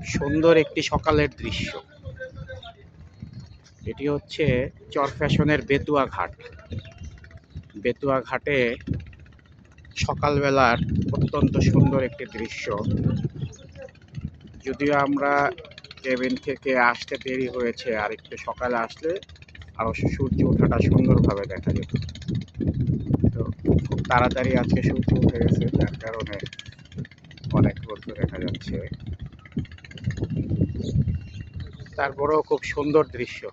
সুন্দর একটি সকালের দৃশ্য। এটি হচ্ছে চরফ্যাশনের বেতুয়া ঘাট। বেতুয়া ঘাটে সকালবেলার অত্যন্ত সুন্দর একটি দৃশ্য। যদিও আমরা কেবিন থেকে আসতে দেরি হয়েছে, আর একটু সকালে আসলে আরো সূর্য ওঠাটা সুন্দরভাবে দেখা যেত। তো খুব তাড়াতাড়ি আজকে সূর্য উঠে গেছে, যার কারণে অনেক রৌদ্র দেখা যাচ্ছে। তারপরেও খুব সুন্দর দৃশ্য।